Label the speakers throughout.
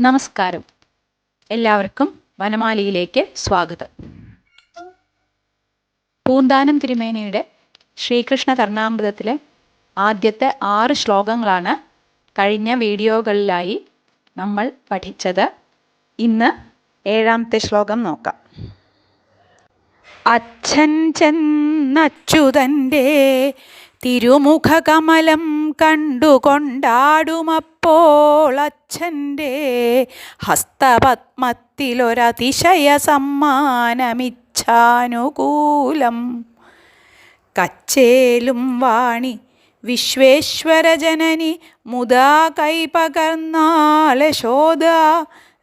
Speaker 1: നമസ്കാരം. എല്ലാവർക്കും വനമാലിയിലേക്ക് സ്വാഗതം. പൂന്താനം തിരുമേനിയുടെ ശ്രീകൃഷ്ണ കർണാമൃതത്തിലെ ആദ്യത്തെ 6 ശ്ലോകങ്ങളാണ് കഴിഞ്ഞ വീഡിയോകളിലായി നമ്മൾ പഠിച്ചത്. ഇന്ന് 7ാമത്തെ ശ്ലോകം നോക്കാം. അച്ഛൻ ചെന്നച്യുതൻ്റെ തിരുമുഖകമലം കണ്ടുകൊണ്ടാടുമപ്പോൾ അച്ഛൻ്റെ ഹസ്തപത്മത്തിലൊരതിശയ സമ്മാനമിച്ഛാനുകൂലം. കച്ചേലും വാണി വിശ്വേശ്വര ജനനി മുദാ കൈപകർന്നാൾ യശോദ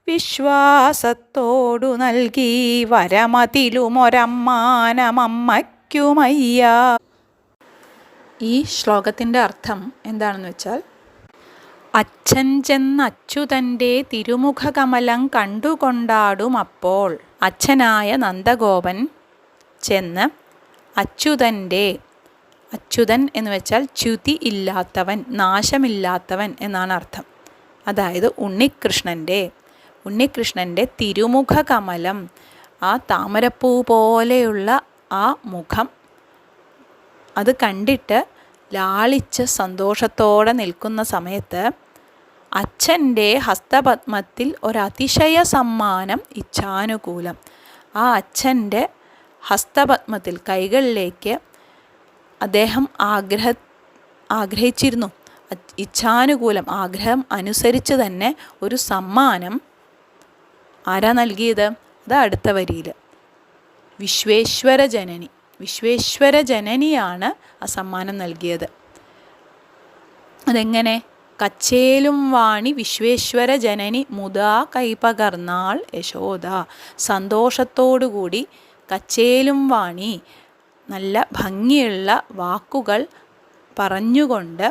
Speaker 1: വിശ്വാസത്തോടു നൽകി വരമതിലുമൊരമ്മാനമമ്മയ്ക്കുമയ്യ. ഈ ശ്ലോകത്തിൻ്റെ അർത്ഥം എന്താണെന്ന് വെച്ചാൽ, അച്ഛൻ ചെന്ന് അച്യുതൻ്റെ തിരുമുഖകമലം കണ്ടുകൊണ്ടാടുമപ്പോൾ, അച്ഛനായ നന്ദഗോപൻ ചെന്ന് അച്യുതൻ്റെ, അച്യുതൻ എന്ന് വെച്ചാൽ ച്യുതി ഇല്ലാത്തവൻ, നാശമില്ലാത്തവൻ എന്നാണ് അർത്ഥം. അതായത് ഉണ്ണികൃഷ്ണൻ്റെ തിരുമുഖകമലം, ആ താമരപ്പൂ പോലെയുള്ള ആ മുഖം, അത് കണ്ടിട്ട് ലാളിച്ച് സന്തോഷത്തോടെ നിൽക്കുന്ന സമയത്ത് അച്ഛൻ്റെ ഹസ്തപത്മത്തിൽ ഒരതിശയ സമ്മാനം ഇച്ഛാനുകൂലം. ആ അച്ഛൻ്റെ ഹസ്തപത്മത്തിൽ, കൈകളിലേക്ക് അദ്ദേഹം ആഗ്രഹിച്ചിരുന്നു. ഇച്ഛാനുകൂലം, ആഗ്രഹം അനുസരിച്ച് തന്നെ ഒരു സമ്മാനം ആരാ നൽകിയത്? അത് അടുത്ത വരിയിൽ വിശ്വേശ്വര ജനനിയാണ് ആ സമ്മാനം നൽകിയത്. അതെങ്ങനെ? കച്ചേലും വാണി വിശ്വേശ്വര ജനനി മുദാ കൈപകർന്നാൾ യശോദ. സന്തോഷത്തോടുകൂടി കച്ചേലും വാണി, നല്ല ഭംഗിയുള്ള വാക്കുകൾ പറഞ്ഞുകൊണ്ട്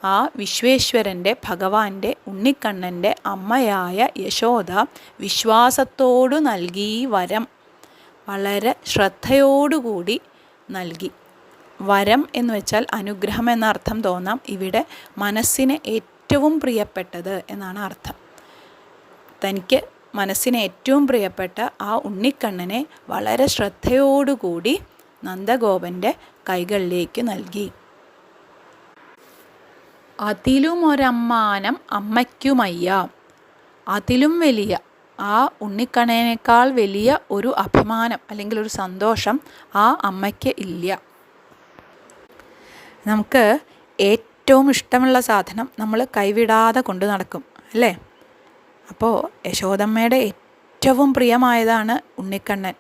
Speaker 1: ആ വിശ്വേശ്വരൻ്റെ, ഭഗവാന്റെ, ഉണ്ണിക്കണ്ണൻ്റെ അമ്മയായ യശോദ വിശ്വാസത്തോടു നൽകി വരം, വളരെ ശ്രദ്ധയോടുകൂടി നൽകി. വരം എന്ന് വെച്ചാൽ അനുഗ്രഹം എന്നർത്ഥം തോന്നാം. ഇവിടെ മനസ്സിന് ഏറ്റവും പ്രിയപ്പെട്ടത് എന്നാണ് അർത്ഥം. തനിക്ക് മനസ്സിന് ഏറ്റവും പ്രിയപ്പെട്ട ആ ഉണ്ണിക്കണ്ണനെ വളരെ ശ്രദ്ധയോടുകൂടി നന്ദഗോപൻ്റെ കൈകളിലേക്ക് നൽകി. അതിലുമൊരമ്മാനം അമ്മയ്ക്കുമയ്യ. അതിലും വലിയ, ആ ഉണ്ണിക്കണ്ണനേക്കാൾ വലിയ ഒരു അഭിമാനം അല്ലെങ്കിൽ ഒരു സന്തോഷം ആ അമ്മയ്ക്ക് ഇല്ല. നമുക്ക് ഏറ്റവും ഇഷ്ടമുള്ള സാധനം നമ്മൾ കൈവിടാതെ കൊണ്ടു നടക്കും, അല്ലേ? അപ്പോൾ യശോദമ്മയുടെ ഏറ്റവും പ്രിയമായതാണ് ഉണ്ണിക്കണ്ണൻ.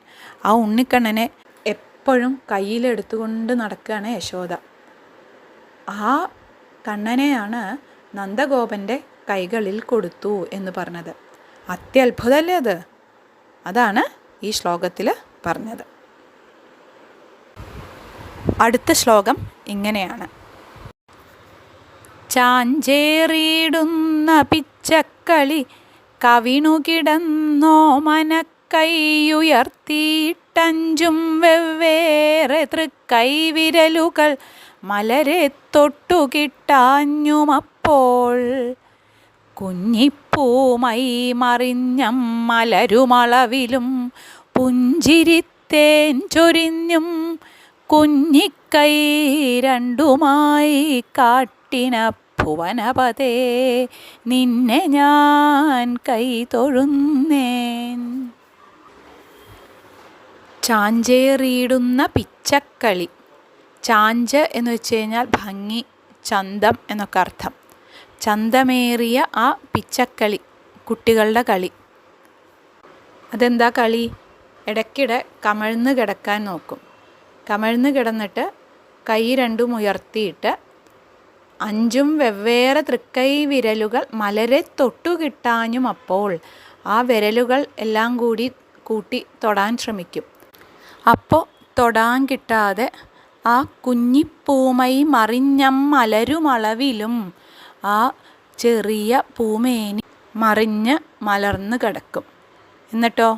Speaker 1: ആ ഉണ്ണിക്കണ്ണനെ എപ്പോഴും കയ്യിലെടുത്തുകൊണ്ട് നടക്കുകയാണ് യശോദ. ആ കണ്ണനെയാണ് നന്ദഗോപൻ്റെ കൈകളിൽ കൊടുത്തു എന്ന് പറഞ്ഞത്. അത്യത്ഭുതമല്ലേ അത്? അതാണ് ഈ ശ്ലോകത്തിൽ പറഞ്ഞത്. അടുത്ത ശ്ലോകം ഇങ്ങനെയാണ്. ചാഞ്ചേറിയിടുന്ന പിച്ചക്കളി കവിണുകിടന്നോ മനക്കൈയുയർത്തിയിട്ടഞ്ചും വെവ്വേറെ തൃക്കൈവിരലുകൾ മലരെ തൊട്ടുകിട്ടാഞ്ഞുമപ്പോൾ, കുഞ്ഞിപ്പൂമൈ മറിഞ്ഞം മലരുമളവിലും പുഞ്ചിരിത്തേൻ ചൊരിഞ്ഞും കുഞ്ഞിക്കൈ രണ്ടുമായി കാട്ടിന ഭുവനപതേ നിന്നെ ഞാൻ കൈ തൊഴുന്നേൻ. ചാഞ്ചേറിയിടുന്ന പിച്ചക്കളി. ചാഞ്ച് എന്ന് വെച്ച് കഴിഞ്ഞാൽ ഭംഗി, ചന്തം എന്നൊക്കെ അർത്ഥം. ചന്തമേറിയ ആ പിച്ചക്കളി, കുട്ടികളുടെ കളി. അതെന്താ കളി? ഇടയ്ക്കിടെ കമഴ്ന്ന് കിടക്കാൻ നോക്കും. കമഴ്ന്ന് കിടന്നിട്ട് കൈ രണ്ടും ഉയർത്തിയിട്ട് 5 വെവ്വേറെ തൃക്കൈ വിരലുകൾ മലരെ തൊട്ടുകിട്ടാഞ്ഞും അപ്പോൾ, ആ വിരലുകൾ എല്ലാം കൂട്ടി തൊടാൻ ശ്രമിക്കും. അപ്പോൾ തൊടാൻ കിട്ടാതെ ആ കുഞ്ഞിപ്പൂമൈ മറിഞ്ഞം മലരുമളവിലും, ആ ചെറിയ പൂമേനി മറിഞ്ഞ് മലർന്ന് കിടക്കും. എന്നിട്ടോ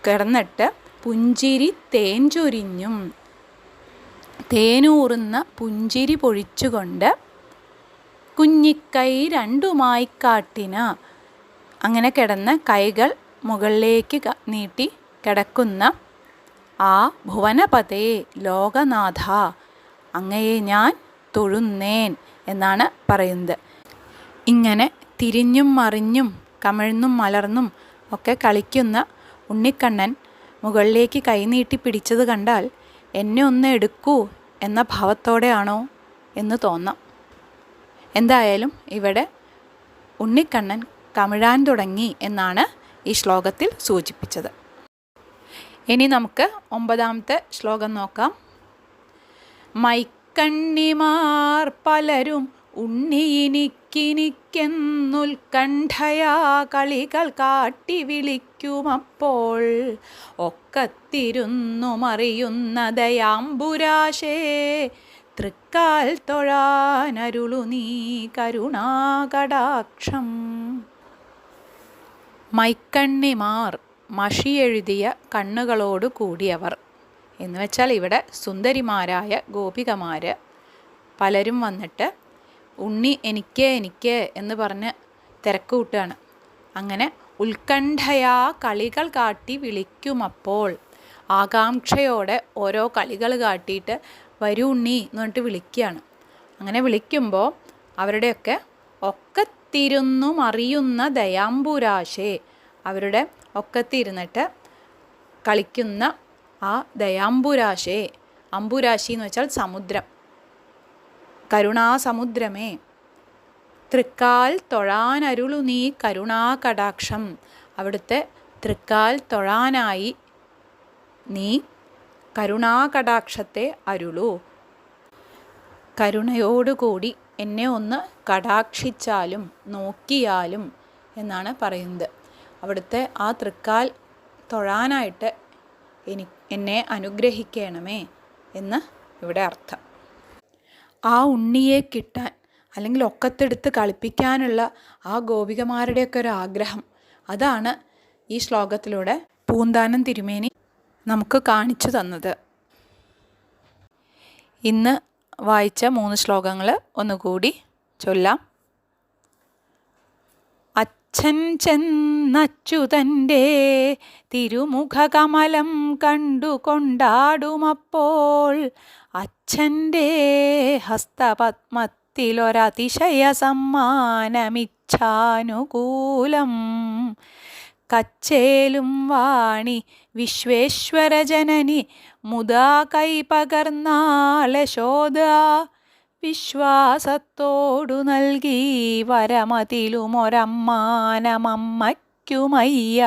Speaker 1: കിടന്നിട്ട് പുഞ്ചിരി തേൻ ചൊരിഞ്ഞും, തേനൂറുന്ന പുഞ്ചിരി പൊഴിച്ചുകൊണ്ട് കുഞ്ഞിക്കൈ രണ്ടുമായി കാട്ടിന. അങ്ങനെ കിടന്ന് കൈകൾ മുകളിലേക്ക് നീട്ടി കിടക്കുന്ന ആ ഭുവനപതേ ലോകനാഥ, അങ്ങയെ ഞാൻ തൊഴുന്നേൻ എന്നാണ് പറയുന്നത്. ഇങ്ങനെ തിരിഞ്ഞും മറിഞ്ഞും കമിഴ്ന്നും മലർന്നും ഒക്കെ കളിക്കുന്ന ഉണ്ണിക്കണ്ണൻ മുകളിലേക്ക് കൈനീട്ടി പിടിച്ചത് കണ്ടാൽ എന്നെ ഒന്ന് എടുക്കൂ എന്ന ഭാവത്തോടെയാണോ എന്ന് തോന്നാം. എന്തായാലും ഇവിടെ ഉണ്ണിക്കണ്ണൻ കമിഴാൻ തുടങ്ങി എന്നാണ് ഈ ശ്ലോകത്തിൽ സൂചിപ്പിച്ചത്. ഇനി നമുക്ക് 9ാമത്തെ ശ്ലോകം നോക്കാം. മൈക്കണ്ണിമാർ പലരും ഉണ്ണിയിനിക്കിനിക്കെന്നുൽക്കണ്ഠയാ കളികൾ കാട്ടി വിളിക്കുമപ്പോൾ ഒക്കത്തിരുന്നു മറിയുന്ന ദയാംബുരാശേ തൃക്കാൽ തൊഴാനരുളു നീ കരുണാകടാക്ഷം. മൈക്കണ്ണിമാർ മഷിയെഴുതിയ കണ്ണുകളോട് കൂടിയവർ എന്ന് വെച്ചാൽ ഇവിടെ സുന്ദരിമാരായ ഗോപികമാർ പലരും വന്നിട്ട് ഉണ്ണി എനിക്ക് എന്ന് പറഞ്ഞ് തിരക്ക് കൂട്ടുകയാണ്. അങ്ങനെ ഉത്കണ്ഠയാ കളികൾ കാട്ടി വിളിക്കുമപ്പോൾ ആകാംക്ഷയോടെ ഓരോ കളികൾ കാട്ടിയിട്ട് വരൂ ഉണ്ണി എന്ന് പറഞ്ഞിട്ട് വിളിക്കുകയാണ്. അങ്ങനെ വിളിക്കുമ്പോൾ അവരുടെയൊക്കെ ഒക്കത്തിരുന്നു മറിയുന്ന ദയാംബുരാശേ, അവരുടെ ഒക്കത്തിരുന്നിട്ട് കളിക്കുന്ന ആ ദയാംബുരാശേ, അംബുരാശി എന്ന് വെച്ചാൽ സമുദ്രം, കരുണാസമുദ്രമേ, തൃക്കാൽ തൊഴാനരുളു നീ കരുണാകടാക്ഷം, അവിടുത്തെ തൃക്കാൽ തൊഴാനായി നീ കരുണാകടാക്ഷത്തെ അരുളൂ, കരുണയോടുകൂടി എന്നെ ഒന്ന് കടാക്ഷിച്ചാലും നോക്കിയാലും എന്നാണ് പറയുന്നത്. അവിടുത്തെ ആ തൃക്കാൽ തൊഴാനായിട്ട് എന്നെ അനുഗ്രഹിക്കണമേ എന്ന് ഇവിടെ അർത്ഥം. ആ ഉണ്ണിയെ കിട്ടാൻ അല്ലെങ്കിൽ ഒക്കത്തെടുത്ത് കളിപ്പിക്കാനുള്ള ആ ഗോപികമാരുടെയൊക്കെ ഒരു ആഗ്രഹം, അതാണ് ഈ ശ്ലോകത്തിലൂടെ പൂന്താനം തിരുമേനി നമുക്ക് കാണിച്ചു തന്നത്. ഇന്ന് വായിച്ച 3 ശ്ലോകങ്ങൾ ഒന്നുകൂടി ചൊല്ലാം. അച്ഛൻ ചെന്നച്യുതൻ്റെ തിരുമുഖകമലം കണ്ടു കൊണ്ടാടുമപ്പോൾ അച്ഛൻ്റെ ഹസ്തപത്മത്തിലൊരതിശയ സമ്മാനമിച്ഛാനുകൂലം കച്ചേലും വാണി വിശ്വേശ്വര ജനനി മുദാ കൈ പകർന്നാളശോദ വിശ്വാസത്തോടു നൽകി വരമതിലുമൊരമ്മാനമമ്മയ്ക്കുമയ്യ.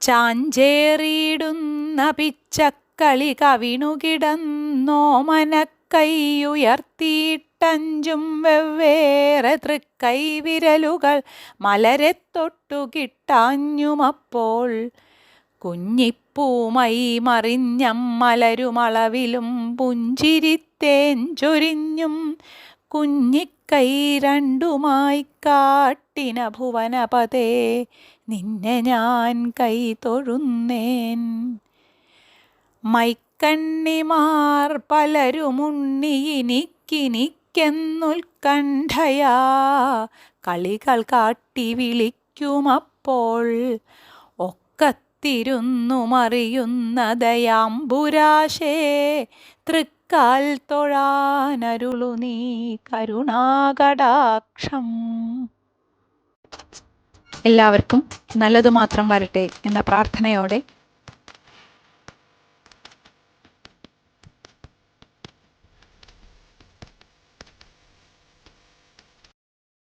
Speaker 1: ചാഞ്ചേറിയിടുന്ന പിച്ചക്കളി കവിണുകിടന്നോമനക്കൈയുയർത്തിയിട്ടഞ്ചും വെവ്വേറെ തൃക്കൈ വിരലുകൾ മലരെ തൊട്ടു കിട്ടാഞ്ഞുമപ്പോൾ കുഞ്ഞിപ്പൂമൈ മറിഞ്ഞമ്മലരുമളവിലും പുഞ്ചിരിത്തേഞ്ചൊരിഞ്ഞും കുഞ്ഞിക്കൈ രണ്ടുമായി കാട്ടിന ഭുവനപതേ നിന്നെ ഞാൻ കൈ തൊഴുന്നേൻ. മൈക്കണ്ണിമാർ പലരുമുണ്ണിയിനിക്കിനിക്കെന്നുൽക്കണ്ഠയാ കളികൾ കാട്ടി വിളിക്കുമപ്പോൾ ഒക്കത്തിരുന്നു മറിയുന്ന ദയാംബുരാശേ തൃക്കാൽ തൊഴാനരുളു നീ കരുണാകടാക്ഷം. എല്ലാവർക്കും നല്ലതു മാത്രം വരട്ടെ എന്ന പ്രാർത്ഥനയോടെ